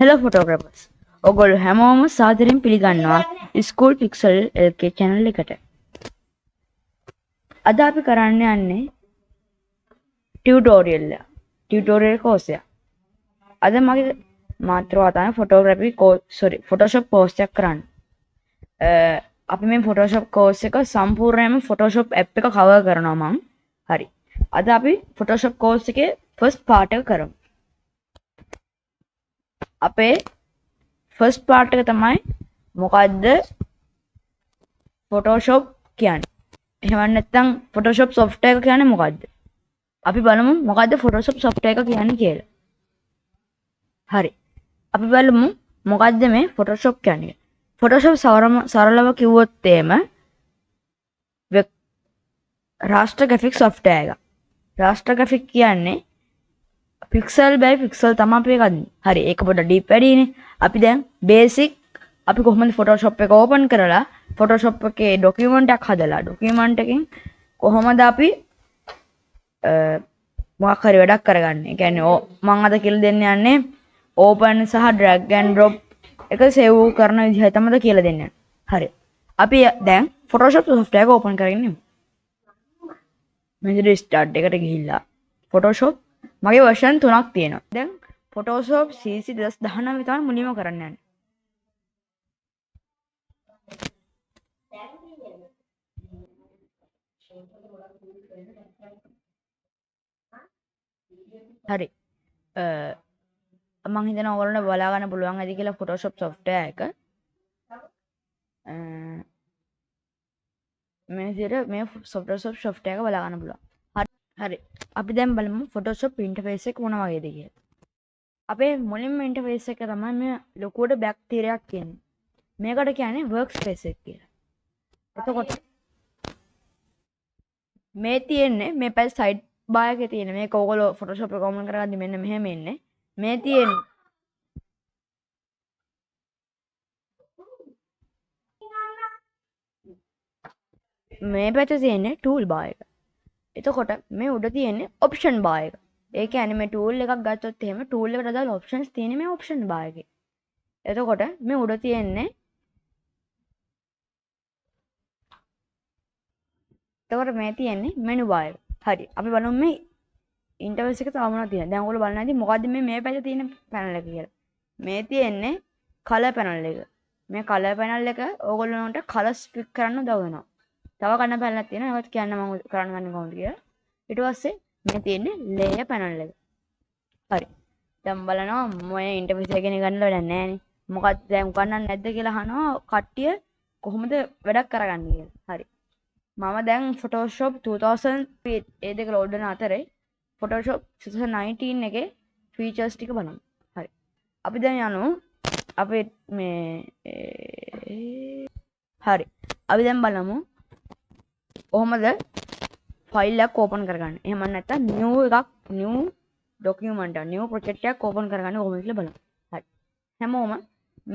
Hello photographers. ඔගොල්ලෝ හැමෝම සාදරයෙන් පිළිගන්නවා ස්කූල් පික්සල් LK channel එකට. අද අපි කරන්න යන්නේ ටියුටෝරියල් course එක. අද මගේ මාතෘකාව තමයි Photoshop course එකක් කරන්න. අපි මේ Photoshop course එක සම්පූර්ණයෙන්ම Photoshop app එක cover කරනවා මම. හරි. අද අපි Photoshop course එකේ first part එක කරමු. අපේ ෆස්ට් පාර්ට් එක තමයි මොකද්ද Photoshop කියන්නේ. එහෙම නැත්නම් Photoshop software එක කියන්නේ මොකද්ද? අපි බලමු මොකද්ද Photoshop software එක කියන්නේ කියලා. හරි. අපි බලමු මොකද්ද මේ Photoshop කියන්නේ. Photoshop සරලව කිව්වොත් එහෙම raster graphic software එක. raster graphic කියන්නේ pixel by pixel තමයි අපි ගන්නේ. හරි. ඒක පොඩ්ඩක් deep වැඩිනේ. අපි දැන් basic අපි කොහොමද Photoshop එක open කරලා Photoshop එකේ document එකක් හදලා document එකෙන් කොහොමද අපි මොකක් හරි වැඩක් කරගන්නේ. ඒ කියන්නේ මම අද කියලා දෙන්න යන්නේ open සහ drag and drop එක save කරන විදිහ තමයි කියලා දෙන්න යන්නේ. හරි. අපි දැන් Photoshop software එක open කරගෙන ඉමු. මෙතන start එකට ගිහිල්ලා Photoshop මගේ version 3ක් තියෙනවා. දැන් Photoshop CC 2019 තමයි මුලින්ම කරන්න යන්නේ. හරි. මම හිතනවා ඔයගොල්ලන්ට බලා ගන්න පුළුවන් ඇති කියලා Photoshop software එක. මේ විදිහට මේ Photoshop software එක බලා ගන්න පුළුවන්. හරි. අපි දැන් බලමු Photoshop interface එක මොන වගේද කියලා. අපේ මුලින්ම interface එක තමයි මේ ලොකුවට back තිරයක් කියන්නේ. මේකට කියන්නේ workspace එක කියලා. එතකොට මේ තියෙන්නේ මේ පැල් side bar එකේ තියෙන මේක ඕගොල්ලෝ Photoshop එක open කරගද්දි මෙන්න මෙහෙම එන්නේ. මේ තියෙන්නේ මේ පැත්තේ තියෙන්නේ tool bar එක. එතකොට මේ උඩ තියෙන්නේ option bar එක. ඒ කියන්නේ මේ tool එකක් ගත්තොත් එහෙම tool එකට දාලා options තියෙන්නේ මේ option bar එකේ. එතකොට මේ උඩ තියෙන්නේ එතකොට මේ තියෙන්නේ menu bar එක. හරි. අපි බලමු මේ interface එක තව මොනවද තියෙන්නේ. දැන් ඔයගොල්ලෝ බලන්න ඇති මොකද්ද මේ පැත්තේ තියෙන panel එක කියලා. මේ තියෙන්නේ color panel එක. මේ color panel එක ඕගොල්ලන්ට colors pick කරන්න උදව් වෙනවා. තව කන්න panel එකක් තියෙනවා. ඒවත් කියන්න මම කරන්න ගන්නේ කොහොමද කියලා. ඊට පස්සේ මේ තියෙන්නේ layer panel එක. හරි. දැන් බලනවා මේ ඉන්ටර්ෆේස් එක ගැන ගන්න වැඩක් නැහැ නේ. මොකක්ද දැන් උගන්නන්නේ නැද්ද කියලා අහනවා කට්ටිය කොහොමද වැඩක් කරගන්නේ කියලා. හරි. මම දැන් Photoshop 2000 ඒ දෙක ලෝඩ් කරන අතරේ Photoshop 2019 එකේ ෆීචර්ස් ටික බලමු. හරි. අපි දැන් යනවා අපේ මේ හරි. අපි දැන් බලමු කොහොමද ෆයිල් එකක් ඕපන් කරගන්නේ. එහෙම නැත්නම් new document එක new project එකක් ඕපන් කරගන්නේ කොහොමද කියලා බලමු. හරි. හැමෝම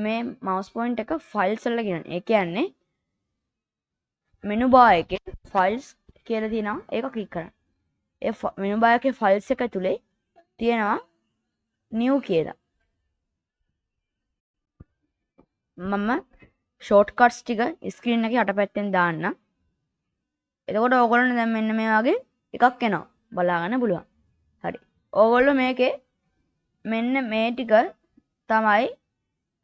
මේ mouse point එක files වල ගෙනන්න. ඒ කියන්නේ menu bar එකේ files කියලා තියෙනවා. ඒක ක්ලික් කරන්න. ඒ menu bar එකේ files එක ඇතුලේ තියෙනවා new කියලා. මම shortcuts ටික screen එකේ යටපැත්තෙන් දාන්න. එතකොට ඕගොල්ලෝ දැන් මෙන්න මේ වගේ එකක් එනවා. බලා ගන්න පුළුවන්. හරි. ඕගොල්ලෝ මේකේ මෙන්න මේ ටික තමයි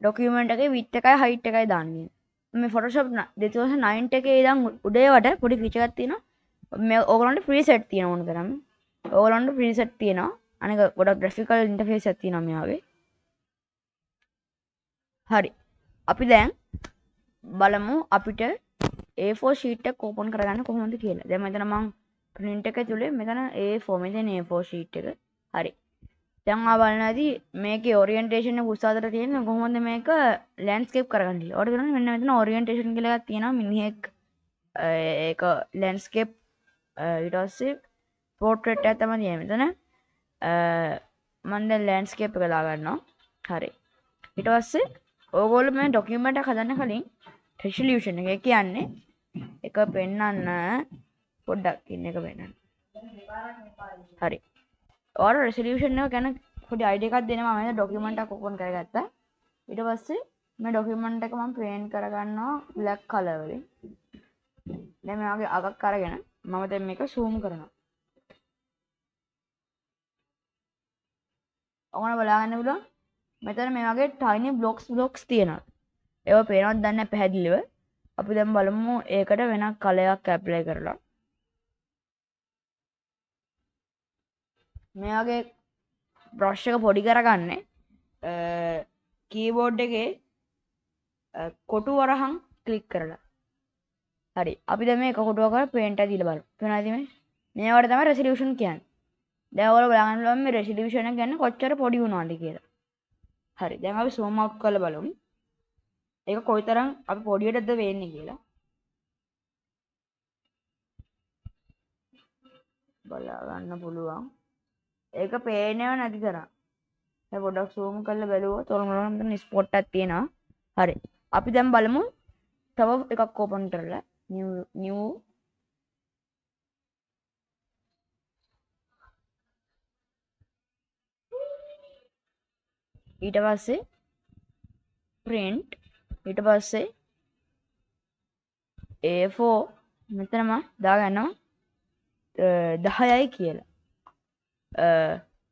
document එකේ width එකයි height එකයි දාන්නේ. මේ Photoshop 2009 එකේ ඉඳන් උඩේවට පොඩි feature එකක් තියෙනවා. මේ ඕගොල්ලන්ට preset තියෙන ඕන තරම්. ඕගොල්ලන්ට preset තියෙනවා. අනික ගොඩක් graphical interface එකක් තියෙනවා මේ වගේ. හරි. අපි දැන් බලමු අපිට A4 sheet එක open කරගන්න කොහොමද කියලා. දැන් මෙතන මම print එක ඇතුලේ මෙතන A4 මෙතන A4 sheet එක. හරි. දැන් ආ බලන්න ඇති මේකේ orientation එක උසාවියට තියෙන කොහොමද මේක landscape කරගන්නේ කියලා. ඔයාලට බලන්න මෙන්න මෙතන orientation කියලා එකක් තියෙනවා මිනිහෙක් ඒක landscape ඊට පස්සේ portrait එක තමයි තියෙන්නේ මෙතන. මම දැන් landscape එක දා ගන්නවා. හරි. ඊට පස්සේ ඕගොල්ලෝ මේ document එක හදන්න කලින් resolution එක කියන්නේ එක පෙන්නන්න පොඩ්ඩක් ඉන්න එක පෙන්නන්න. හරි. ඔයාලා resolution එක ගැන පොඩි අයිඩියා එකක් දෙනවා මම ඩොකියුමන්ට් එකක් ඕපන් කරගත්තා. ඊට පස්සේ මේ ඩොකියුමන්ට් එක මම ප්‍රේන්ට් කරගන්නවා බ්ලැක් කලර් වලින්. දැන් මේ වගේ අගක් අරගෙන මම දැන් මේක zoom කරනවා. ඔයාලා බලාගන්න පුළුවන්. මෙතන මේ වගේ tiny blocks තියෙනවා. ඒවා පේනවද දන්නේ නැහැ පැහැදිලිව. අපි දැන් බලමු ඒකට වෙනත් කලයක් ඇප්ලයි කරලා. මේ වගේ බ්‍රෂ් එක පොඩි කරගන්නේ කීබෝඩ් එකේ කොටු වරහන් ක්ලික් කරලා. හරි. අපි දැන් මේක කොටුව කරලා පේන්ට් එක දීලා බලමු. පේනවද මේ? මේවට තමයි රෙසොලියුෂන් කියන්නේ. දැන් ඔයාලා බලන්න පුළුවන් මේ රෙසොලියුෂන් එක ගන්න කොච්චර පොඩි වුණාද කියලා. හරි. දැන් අපි zoom out කරලා බලමු. ඒක කොයිතරම් අපි පොඩියටද වෙන්නේ කියලා. බලා ගන්න පුළුවන්. ඒක පේනව නැති තරම්. දැන් පොඩ්ඩක් zoom කරලා බලුවොත් ඔයාලම මෙතන ස්පොට් එකක් තියෙනවා. හරි. අපි දැන් බලමු තව එකක් ඕපන් කරලා new ඊට පස්සේ print ඊට පස්සේ A4 මෙතනම දාගන්නවා 10යි කියලා.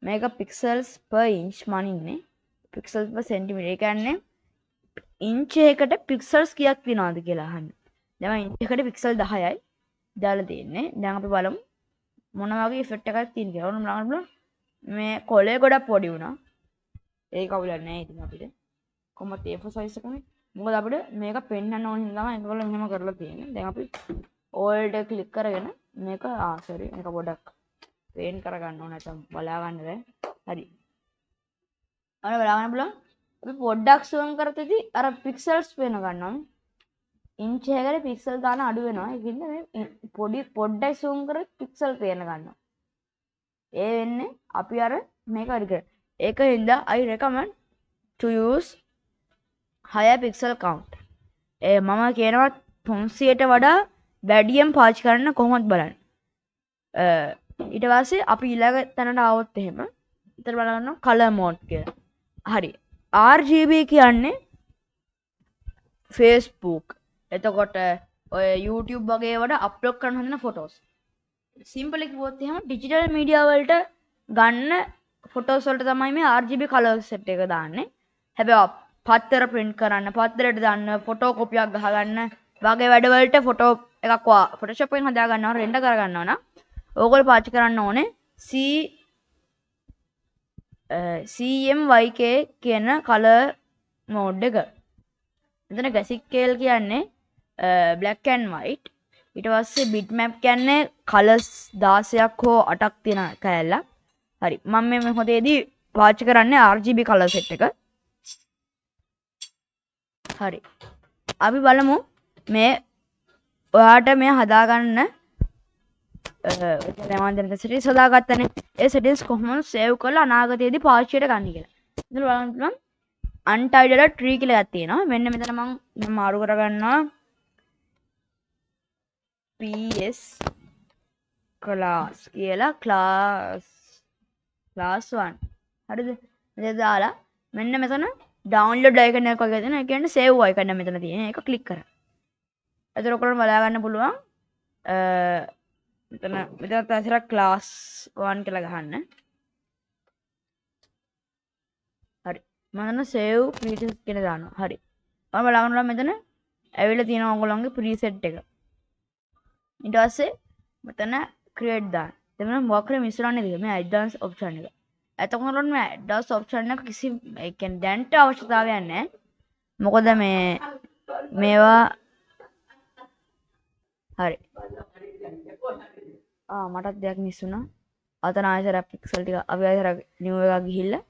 මේක pixels per inch මනින්නේ pixels per centimeter. ඒ කියන්නේ ඉන්ච් එකකට pixels කීයක් වෙනවද කියලා අහන්න. දැන් මම ඉන්ච් එකකට pixel 10යි දාලා තියෙන්නේ. දැන් අපි බලමු මොන වගේ effect එකක් තියෙන කියලා. ඕනම ළඟට බලන්න. මේ කොලේ ගොඩක් පොඩි වුණා. ඒක අවුලක් නැහැ ඉතින් අපිට. කොහොමද A4 size එකනේ. මොකද අපිට මේක පෙන්වන්න ඕන හින්දා තමයි ඒගොල්ලෝ මෙහෙම කරලා තියෙන්නේ. දැන් අපි all එක ක්ලික් කරගෙන මේක sorry මේක පොඩක් පේන් කරගන්න ඕන නැත්නම් බලා ගන්න බෑ. හරි. අර බලා ගන්න බලන්න. අපි පොඩ්ඩක් zoom කරතදී අර pixels පේන ගන්නවා. ඉන්ච් එකකට pixel ගන්න අඩු වෙනවා. ඒකින්ද මේ පොඩ්ඩක් zoom කරත් pixel පේන ගන්නවා. ඒ වෙන්නේ අපි අර මේක හරි කර. ඒකින්ද I recommend to use higher pixel count. මම කියනවා 300ට වඩා වැඩියෙන් පාවිච්චි කරන්න කොහොමද බලන්න. ඊට පස්සේ අපි ඊළඟ තැනට ආවොත් එහෙම ඉතින් බලන්න color mode කියලා. හරි. RGB කියන්නේ Facebook එතකොට ඔය YouTube වගේ වල අප්ලෝඩ් කරන හදන ෆොටෝස්. සිම්පල් එක කිව්වොත් එහෙම ඩිජිටල් මීඩියා වලට ගන්න ෆොටෝස් වලට තමයි මේ RGB color set එක දාන්නේ. හැබැයි පත්තර print කරන්න, පත්තරයට දාන්න, ෆොටෝ කොපියක් ගහගන්න වගේ වැඩවලට ෆොටෝ එකක් Photoshop එකෙන් හදා ගන්නවා, රෙන්ඩර් කර ගන්නවා නම් ඕගොල්ලෝ පාවිච්චි කරන්න ඕනේ CMYK කියන color mode එක. මෙතන grayscale කියන්නේ black and white. ඊට පස්සේ bitmap කියන්නේ colors 16ක් හෝ 8ක් තියෙන කෑල්ලක්. හරි. මම මේ මොහොතේදී පාවිච්චි කරන්නේ RGB color set එක. හරි. අපි බලමු මේ ඔයාට මේ හදාගන්න මම settings හදාගත්තනේ. ඒ settings කොහොමද save කරලා අනාගතයේදී පාවිච්චියට ගන්න කියලා. ඉතින් බලන්න පුළුවන් untitled tree කියලා එකක් තියෙනවා. මෙන්න මෙතන මම මාරු කරගන්නවා ps class කියලා class 1. හරිද? මෙතන දාලා මෙන්න මෙතන download icon එකක් වගේ තියෙනවා. ඒ කියන්නේ save icon එක මෙතන තියෙන. ඒක click කරා. එතකොට ඔයගොල්ලෝ බලා ගන්න පුළුවන් මෙතන තැසර class 1 කියලා ගහන්න. හරි. මම දැන් save preset කියලා දානවා. හරි. මම බලා ගන්නවා මෙතන ඇවිල්ලා තියෙනවා ඔයගොල්ලන්ගේ preset එක. ඊට පස්සේ මෙතන create දාන්න. එතන මොකක් කරේ මිස් කරන්නේ නේද? මේ advanced option එක. එතකොට මේ advanced option එක කිසි ඒ කියන්නේ දැන්ට අවශ්‍යතාවයක් නැහැ. මොකද මේවා හරි. මටත් දෙයක් මිස් වුණා. අතන ආයෙසර පික්සල් ටික අපි ආයෙසර new එකක් ගිහිල්ලා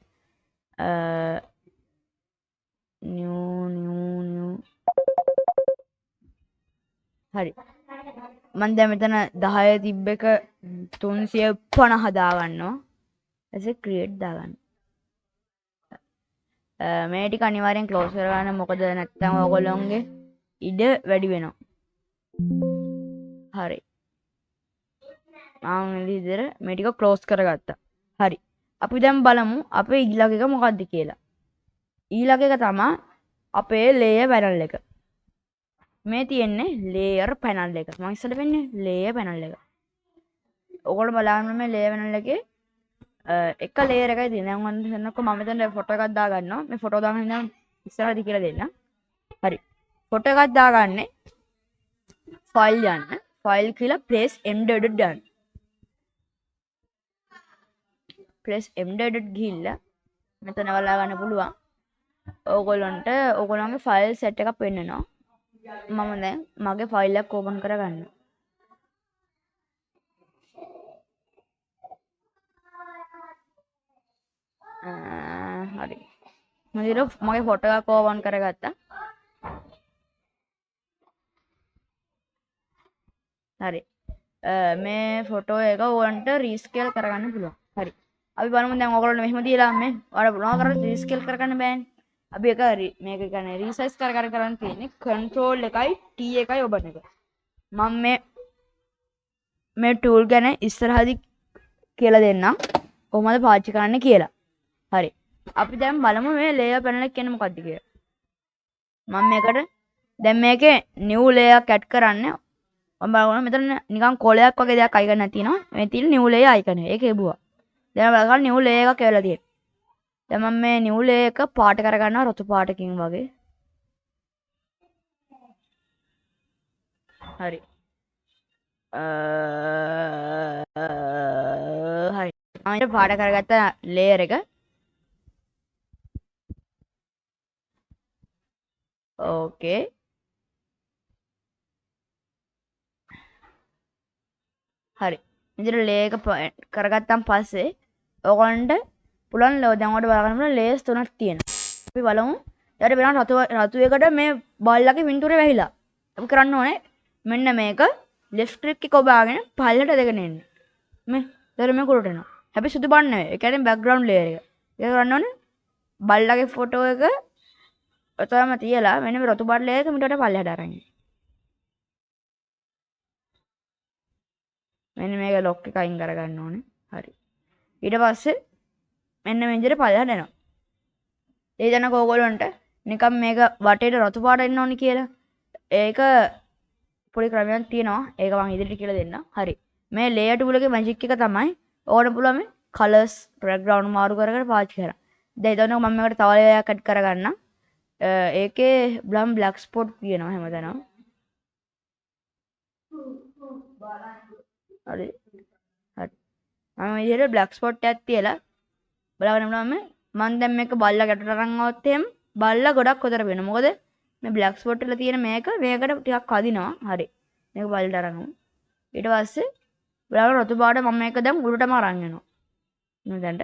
new හරි. මම දැන් මෙතන 10 තිබ්බ එක 350 දාගන්නවා. එසේ create දාගන්න. මේ ටික අනිවාර්යෙන් close කරගන්න. මොකද නැත්තම් ඔයගොල්ලොන්ගේ ඉඩ වැඩි වෙනවා. හරි. මම මේ විදිහට මේ ටික close කරගත්තා. හරි. අපි දැන් බලමු අපේ ඊළඟ එක මොකක්ද කියලා. ඊළඟ එක තමයි අපේ layer panel එක. මේ තියෙන්නේ layer panel එක. මම ඉස්සෙල්ලා වෙන්නේ layer panel එක. ඔයගොල්ලෝ බලන්න මේ layer panel එකේ එක layer එකයි තියෙන්නේ. දැන් මම හිතන්නකෝ මම මෙතන ෆොටෝ එකක් දාගන්නවා. මේ ෆොටෝ දාගෙන ඉඳන් ඉස්සරහදී කියලා දෙන්න. හරි. ෆොටෝ එකක් දාගන්නේ ෆයිල් යන්න. ෆයිල් කියලා place embedded යන්න. place embedded ගිහිල්ලා මෙතන වලා ගන්න පුළුවන්. ඕගොල්ලන්ට ඕගොල්ලන්ගේ ෆයිල් සෙට් එකක් පෙන්නනවා. මම දැන් මගේ ෆයිල් එක ඕපන් කරගන්නවා. හරි. මම මගේ ෆොටෝ එකක් ඕපන් කරගත්තා. හරි. මේ ෆොටෝ එක ඕගොල්ලන්ට රීස්කේල් කරගන්න පුළුවන්. හරි. අපි බලමු දැන් ඕගොල්ලන්ට මෙහෙම දීලා මේ ඔයාලා මොනවා කරලා රීස්කේල් කරගන්න බෑනේ. අපි එක මේක කියන්නේ රීසයිස් කරගන්න තියෙන්නේ control එකයි T එකයි ඔබන එක. මම මේ tool ගැන ඉස්සරහදී කියලා දෙන්නම්. කොහොමද පාවිච්චි කරන්න කියලා. හරි. අපි දැන් බලමු මේ layer panel එක කියන්නේ මොකක්ද කියලා. මම මේකට දැන් මේකේ new layer එකක් add කරන්න. මම බලනවා මෙතන නිකන් කොලයක් වගේ දෙයක් icon එකක් තියෙනවා. මේ තියෙන new layer icon එක. ඒක එබුවා. දැන් බලන්න new layer එකක් කියලා තියෙනවා. දැන් මම මේ new layer එක පාට කරගන්නවා රතු පාටකින් වගේ. හරි. හරි. මම පාට කරගත්ත layer එක. ඕකේ. හරි. ඉතින් layer එක කරගත්තාන් පස්සේ ඔයගොල්ලන්ට පුළුවන් දැන් ඔයාලට බලන්න පුළුවන් layers තුනක් තියෙනවා. අපි බලමු. ඊට බලන්න රතු එකට මේ බල්ලගේ පින්තූරය වැහිලා. අපි කරන්න ඕනේ මෙන්න මේක left click එක ඔබාගෙන පල්ලට දෙගෙන එන්න. මේ ඊට මේ කුරට එනවා. හැබැයි සුදු බාන්න නෙවෙයි. ඒ කියන්නේ background layer එක. ඒක කරන්න ඕනේ බල්ලගේ ෆොටෝ එක ඔතනම තියලා මෙන්න මේ රතු බාඩ් layer එක මිට වඩා පල්ලයට අරන් එන්න. මෙන්න මේක ලොක් එක අයින් කරගන්න ඕනේ. හරි. ඊට පස්සේ මෙන්න මේ විදිහට පල්ලයට එනවා. ඒ දන ඕගොල්ලන්ට නිකන් මේක වටේට රතු පාට එන්න ඕනි කියලා. ඒක පොඩි ක්‍රමයක් තියෙනවා. ඒක මම ඉදිරියට කියලා දෙන්නම්. හරි. මේ layer tool එකේ magic එක තමයි ඕගොල්ලන්ට පුළුවන් මේ colors background මාරු කර කර පාවිච්චි කරන්න. දැන් ඊට මම මේකට තව layer එකක් add කරගන්නම්. ඒකේ බලම් black spot කියනවා හැමදාම. හරි. හරි. මම විදිහට black spot එකක් තියලා බලන්න බලන්න මම දැන් මේක බල්ලා ගැටට අරන් ආවොත් එහෙම බල්ලා ගොඩක් උතර වෙනවා. මොකද මේ black spot වල තියෙන මේකට ටිකක් කදිනවා. හරි. මේක බල්ලට අරන් ඊට පස්සේ බලන්න රතු පාට මම මේක දැන් උඩටම අරන් යනවා. නේද?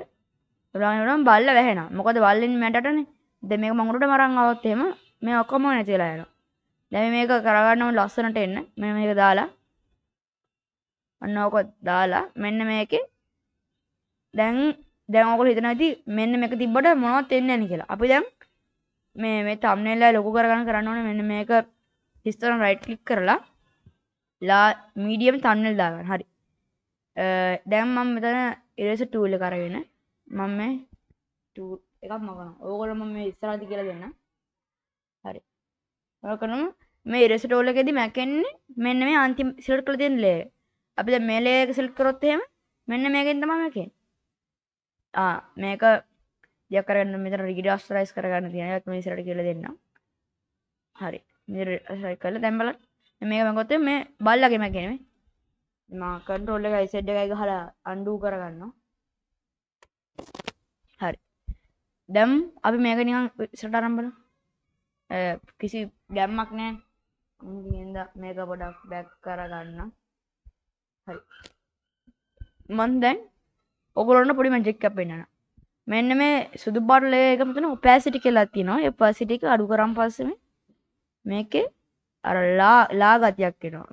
බලන්න බල්ලා වැහෙනවා. මොකද බල්ලින් මැටටනේ. දැන් මේක මම උඩටම අරන් ආවොත් එහෙම මේ ඔක්කොම නැති වෙලා යනවා. දැන් මේක කරගන්න ඕන ලස්සනට එන්න. මේක දාලා අන්න ඕක දාලා මෙන්න මේකේ දැන් ඔයගොල්ලෝ හිතනවා ඉතින් මෙන්න මේක තිබ්බට මොනවද වෙන්නේ නැහැ කියලා. අපි දැන් මේ thumbnail එක ලොකු කරන්න ඕනේ. මෙන්න මේක හිස්තරන් right click කරලා medium thumbnail දාගන්න. හරි. දැන් මම මෙතන eraser tool එක අරගෙන මම මේ tool එකක් මගනවා. ඕගොල්ලෝ මම මේ ඉස්සරහදී කියලා දෙන්නම්. හරි. ඔය කරනම මේ eraser tool එකේදී මැකෙන්නේ මෙන්න මේ අන්තිම select කරලා තියෙන layer. අපි දැන් මේ layer එක select කරොත් එහෙම මෙන්න මේකෙන් තමයි මැකෙන්නේ. මේක දෙයක් කරගන්න මෙතන rasterize කරගන්න තියෙනවා. ඒත් මම ඉස්සරහට කියලා දෙන්නම්. හරි. මේ rasterize කරලා දැන් බලන්න. මේක මගොත් මේ බල්ලගේ මැකෙන්නේ මේ. මම control එකයි Z එකයි ගහලා undo කරගන්නවා. හරි. දැන් අපි මේක නිකන් ඉස්සරහට අරන් බලමු. කිසි ගැම්මක් නැහැ. ඉතින් මේක පොඩක් back කරගන්න. හරි. මම දැන් ඔයගොල්ලන්ට පොඩි මැජික් එකක් පෙන්නනවා. මෙන්න මේ සුදු පාට layer එක මෙතන opacity කියලා තියෙනවා. ඒ opacity එක අඩු කරන් පස්සේ මේකේ අර ලා ගතියක් එනවා.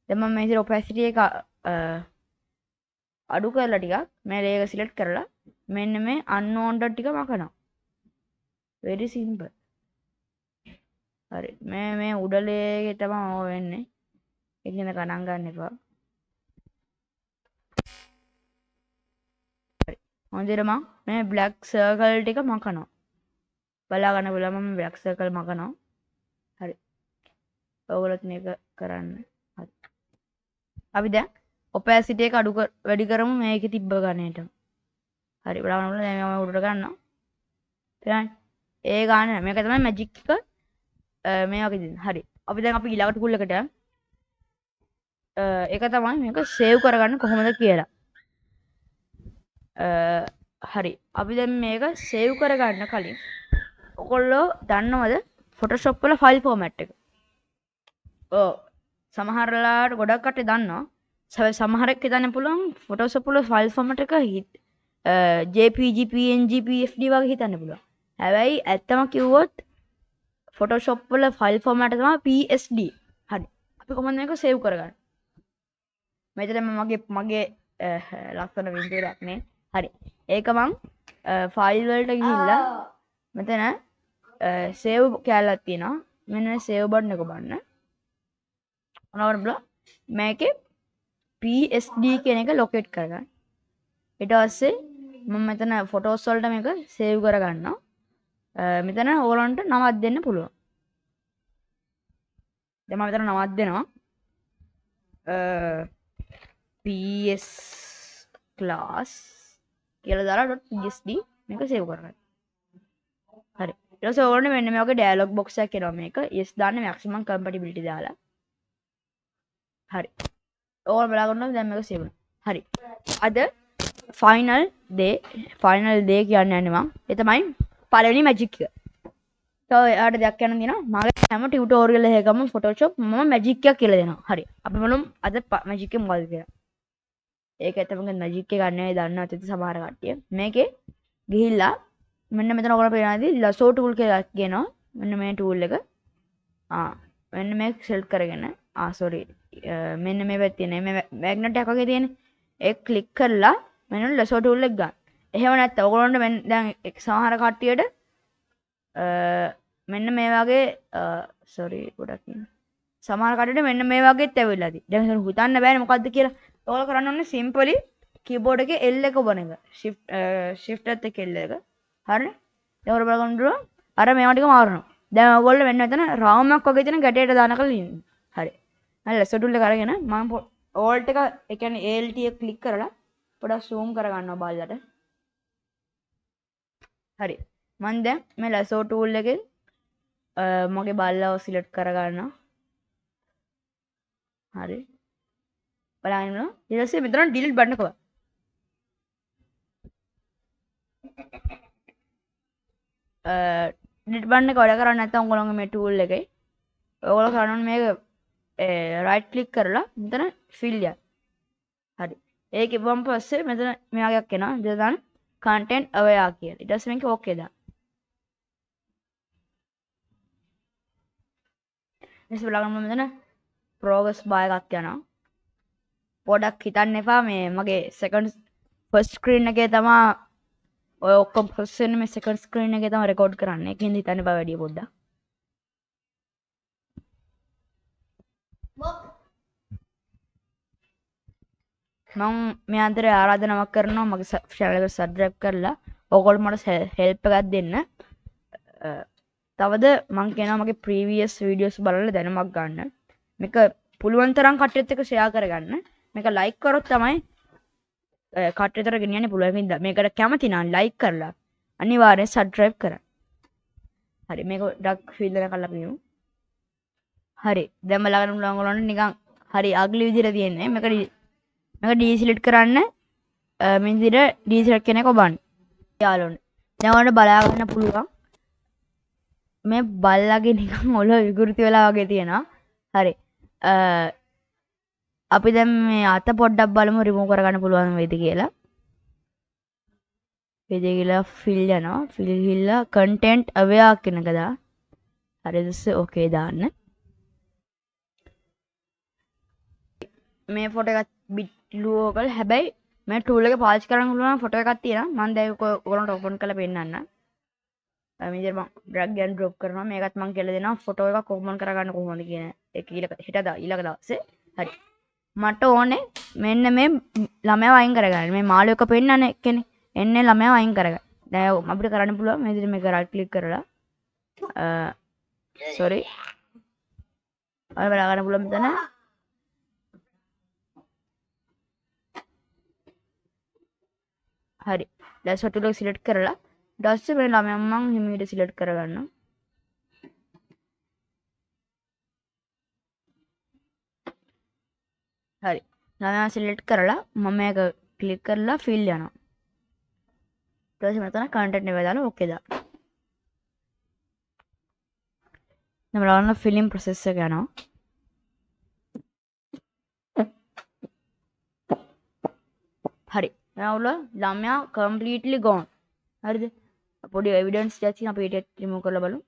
දැන් මම මේ opacity එක අඩු කරලා ටිකක් මේ layer එක select කරලා මෙන්න මේ unknown dot ටික මකනවා. very simple. හරි. මේ උඩ layer එකේ තමයි ඕව වෙන්නේ. ඒක ගැන ගණන් ගන්න එපා. හොඳට මම මේ බ්ලැක් සර්කල් ටික මකනවා. බලා ගන්න පුළුවන් මම බ්ලැක් සර්කල් මකනවා. හරි. ඔයගොල්ලොත් මේක කරන්න. හරි. අපි දැන් ඔපැසිටි එක වැඩි කරමු මේකේ තිබ්බ ගණේට. හරි. බලා ගන්න පුළුවන් දැන් මම උඩට ගන්නවා. තේරෙනවද? ඒ ගන්න මේක තමයි මැජික් එක මේ වගේ දෙන්න. හරි. අපි දැන් අපි ඊළඟට ටූල් එකට ඒක තමයි මේක සේව් කරගන්න කොහොමද කියලා. හරි. අපි දැන් මේක සේව් කරගන්න කලින් ඔයගොල්ලෝ දන්නවද Photoshop වල ෆයිල් ෆෝමැට් එක? ඔව්. සමහරලාට ගොඩක් කට්ටිය දන්නවා. සමහරෙක් හිතන්න පුළුවන් Photoshop වල ෆයිල් ෆෝමැට් එක JPG, PNG, PFD වගේ හිතන්න පුළුවන්. හැබැයි ඇත්තම කිව්වොත් Photoshop වල ෆයිල් ෆෝමැට් එක තමයි PSD. හරි. අපි කොහොමද මේක සේව් කරගන්නේ? මෙතන මගේ ලස්සන වින්ඩෝයක් නේ. හරි. ඒක මං ෆයිල් වලට ගිහිල්ලා මෙතන සේව් කැලක් තියෙනවා. මෙන්න සේව් බටන් එක බලන්න. මොනවද බල මේකේ PSD කියන එක ලොකේට් කරගන්න. ඊට පස්සේ මම මෙතන ෆොටෝස් වලට මේක සේව් කරගන්නවා. මෙතන ඕගලන්ට නමක් දෙන්න පුළුවන්. දැන් මම මෙතන නමක් දෙනවා. PS class කියලා දාලා .psd මේක සේව් කරගන්න. හරි. ඊට පස්සේ ඕගොල්ලෝ මෙන්න මේ වගේ ඩයලොග් බොක්ස් එකක් එනවා මේක. yes දාන්න maximum compatibility දාලා. හරි. ඕගොල්ලෝ බලා ගන්නවා දැන් මේක සේව් වෙනවා. හරි. අද ෆයිනල් day කියන්නේ යන්නේ මම. ඒ තමයි පළවෙනි මැජික් එක. තව එයාට දෙයක් කියන්න තියෙනවා. මගේ හැම ටියුටෝරියල් එකකම Photoshop මම මැජික් එකක් කියලා දෙනවා. හරි. අපි බලමු අද මැජික් එක මොකක්ද කියලා. ඒක ඇත්තම මැජික් එක ගන්න දන්නවා ඇති සමහර කට්ටිය. මේකේ ගිහිල්ලා මෙන්න මෙතන ඔයගොල්ලෝ පේනවාදී ලසෝ ටූල් කියලා කියනවා. මෙන්න මේ ටූල් එක. මෙන්න මේක සෙලෙක්ට් කරගෙන මෙන්න මේ පැත්තේ නේ මේ මැග්නට් එකක් වගේ තියෙන්නේ. ඒක ක්ලික් කරලා මෙන්න ලසෝ ටූල් එක ගන්න. එහෙම නැත්නම් ඔයගොල්ලන්ට දැන් සමහර කට්ටියට මෙන්න මේ වගේ ගොඩක් සමහර කට්ටියට මෙන්න මේ වගේත් ඇවිල්ලා තියෙනවා. දැන් හිතන්න බෑනේ මොකද්ද කියලා. ඔයාලා කරන්න ඕනේ සිම්පලි කීබෝඩ් එකේ L එක ඔබන එක. shift එකත් එක්ක L එක. හරිනේ? දැන් ඔයාලා බලගන්න අර මේවා ටික මාරනවා. දැන් ඔයගොල්ලෝ මෙන්න මෙතන රාමයක් වගේ තියෙන ගැටයට දාන කරලා ඉන්නේ. හරි. හරි ලෙස ටූල් එක අරගෙන මම alt එක ඒ කියන්නේ ALT එක ක්ලික් කරලා පොඩක් zoom කරගන්නවා බල්ලට. හරි. මම දැන් මේ ලැසෝ ටූල් එකෙන් මගේ බල්ලව සිලෙක්ට් කරගන්නවා. හරි. බලන්න. ඊට පස්සේ මෙතන ඩිලීට් බටන් එක ඔබ. ඩිලීට් බටන් එක වැඩ කරන්නේ නැත්නම් ඔයගොල්ලෝගේ මේ ටූල් එකේ ඔයගොල්ලෝ කරන්න ඕනේ මේක රයිට් ක්ලික් කරලා මෙතන ෆිල් යන්න. හරි. ඒක ඉවම පස්සේ මෙතන මේ වගේක් එනවා. ඉතින් දාන්න content aware කියලා. ඊට පස්සේ මේක ඕකේ දාන්න. ඊට බලන්න මෙතන progress bar එකක් යනවා. පොඩක් හිතන්න එපා මේ මගේ first screen එකේ තමයි ඔය ඔක්කොම process වෙන්නේ මේ second screen එකේ තමයි record කරන්නේ. ඒකෙන්ද හිතන්න එපා වැඩි පොඩ්ඩක්. මම මේ අතරේ ආරාධනාවක් කරනවා මගේ channel එක subscribe කරලා ඕගොල්ලෝ මට help එකක් දෙන්න. තවද මම කියනවා මගේ previous videos බලලා දැනුමක් ගන්න. මේක පුළුවන් තරම් කට්ටියත් එක්ක share කරගන්න. මේක like කරොත් තමයි කට්ටියතර ගෙනියන්න පුළුවන් වින්දා. මේකට කැමති නම් like කරලා අනිවාර්යෙන් subscribe කරන්න. හරි මේක ඩක් ෆීල් එක කරලා පියමු. හරි දැන් බලන්න පුළුවන් ඔයගොල්ලන්ට නිකන් හරි අග්ලි විදිහට තියෙන්නේ. මේක ඩීසිලට් කරන්න මේ විදිහට ඩීසිලට් කියන එක ඔබන්න. යාළුවනේ. දැන් ඔයාලට බලා ගන්න පුළුවන්. මේ බල්ලාගේ නිකන් ඔලුව විකෘති වෙලා වගේ තියෙනවා. හරි. අපි දැන් මේ අත පොඩ්ඩක් බලමු රිමූව් කරගන්න පුළුවන් වේද කියලා. වේද කියලා ෆිල් යනවා. ෆිල් ගිහිල්ලා content aware කියන එක දා. හරිද? ඕකේ දාන්න. මේ ෆොටෝ එකත් බිට් ලෝකල් හැබැයි මේ ටූල් එක පාවිච්චි කරන්න පුළුවන් ෆොටෝ එකක් තියෙනවා. මම දැන් ඔයගොල්ලන්ට ඕපන් කරලා පෙන්නන්න. මේ විදිහට මම drag and drop කරනවා. මේකත් මම කියලා දෙනවා ෆොටෝ එකක් ඕපන් කරගන්න කොහොමද කියන එක ඊළඟ දවසේ. හරි. මට ඕනේ මෙන්න මේ ළමයාව අයින් කරගන්න. මේ මාළු එක පෙන්නන්නේ කෙනේ. එන්නේ ළමයා අයින් කරගන්න. දැන් අපිට කරන්න පුළුවන් මේ විදිහට මේක රයිට් ක්ලික් කරලා sorry අර බලා ගන්න පුළුවන් මෙතන හරි. දැන් සොටුල සිලෙක්ට් කරලා ඊට පස්සේ මේ ළමයා මම හිමීට සිලෙක්ට් කරගන්නවා. හරි. ළමයා සිලෙක්ට් කරලා මම මේක ක්ලික් කරලා ෆිල් යනවා. ඊට පස්සේ මෙතන කන්ටෙන්ට් එක දාලා ඕකේ දාන්න. දැන් බලන්න ෆිලින් ප්‍රොසෙස් එක යනවා. හරි. now ළමයා completely gone. හරිද? පොඩි evidence ටිකක් තියෙනවා අපි ඒක remove කරලා බලමු.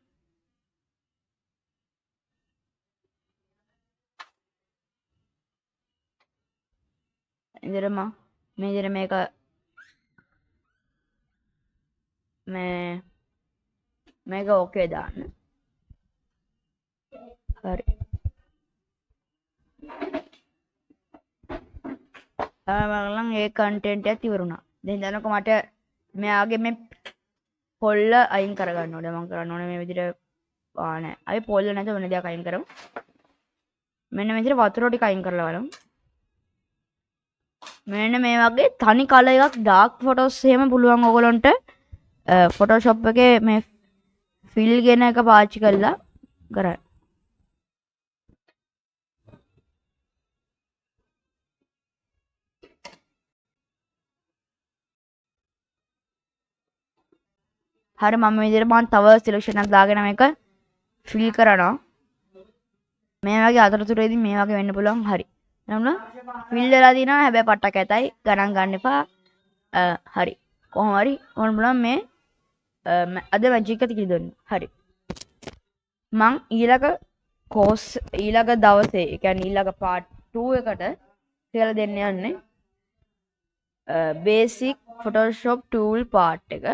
ඉතින් මේ විදිහට මේක මේක ඕකේ දාන්න. හරි. බලන්න ඒ කන්ටෙන්ට් එක ඉවරුණා. දැන් දැනක මට මෙයාගේ මේ පොල්ල අයින් කරගන්න ඕනේ. මම කරන්න ඕනේ මේ විදිහට නෑ. අපි පොල්ල නැතුව වෙන දෙයක් අයින් කරමු. මෙන්න මේ විදිහට වතුර ටික අයින් කරලා බලමු. මෙන්න මේ වගේ තනි කලර් එකක් ඩාර්ක් ෆොටෝස් එහෙම පුළුවන් ඔයගොල්ලන්ට ෆොටෝෂොප් එකේ මේ ෆිල් ගෙන එක පාවිච්චි කරලා කරන්න. හරි මම මේ විදිහට මම තව සිලෙක්ෂන් එකක් දාගෙන මේක ෆිල් කරනවා. මේ වගේ අතරතුරේදී මේ වගේ වෙන්න පුළුවන්. හරි. නමුන ෆිල් වෙලා දිනවා. හැබැයි පට්ටක් ඇතයි. ගණන් ගන්න එපා. හරි. කොහොම හරි ඕන බලන්න මේ අද මැජික් එක තියලා දෙන්න. හරි. මං ඊළඟ දවසේ ඒ කියන්නේ ඊළඟ part 2 එකට කියලා දෙන්න යන්නේ basic photoshop tool part එක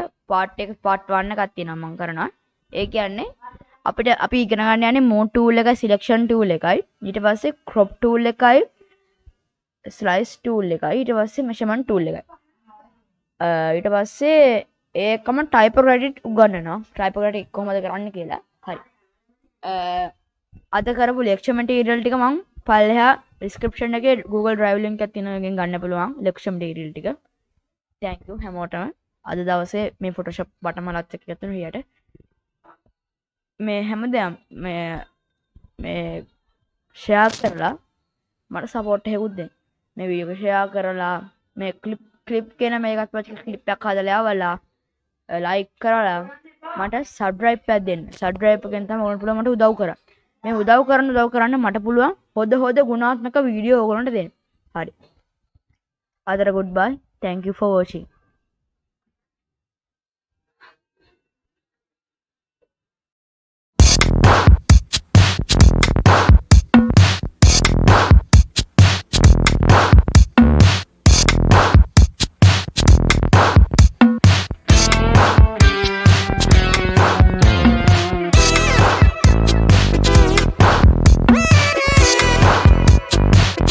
part 1 එකක් තියෙනවා මම කරනවා. ඒ කියන්නේ අපිට අපි ඉගෙන ගන්න යන්නේ move tool එක selection tool එකයි ඊට පස්සේ crop tool එකයි slice tool එකයි ඊට පස්සේ measurement tool එකයි ඊට පස්සේ ඒකම typography උගන්වනවා typography කොහොමද කරන්න කියලා. හරි. අද කරපු lecture material ටික මම පල්ලෙහා description එකේ Google Drive link එකක් තියෙනවා එකෙන් ගන්න පුළුවන් lecture material ටික. thank you හැමෝටම. අද දවසේ මේ Photoshop බටමලත් එක්ක ගත්තා රියට. මේ හැමදේම මේ ෂෙයා කරලා මට සපෝට් එකකුත් දෙන්න. මේ වීඩියෝ එක ෂෙයා කරලා මේ ක්ලිප් කියන මේකත් පස්සේ ක්ලිප් එකක් හදලා යවලා ලයික් කරලා මට සබ්ස්ක්‍රයිබ් එකක් දෙන්න. සබ්ස්ක්‍රයිබ් එකෙන් තමයි ඕන පුළුවන් මට උදව් කරන්න. මේ උදව් කරන්න මට පුළුවන් හොද ගුණාත්මක වීඩියෝ ඕගොල්ලන්ට දෙන්න. හරි. අදට goodbye. Thank you for watching.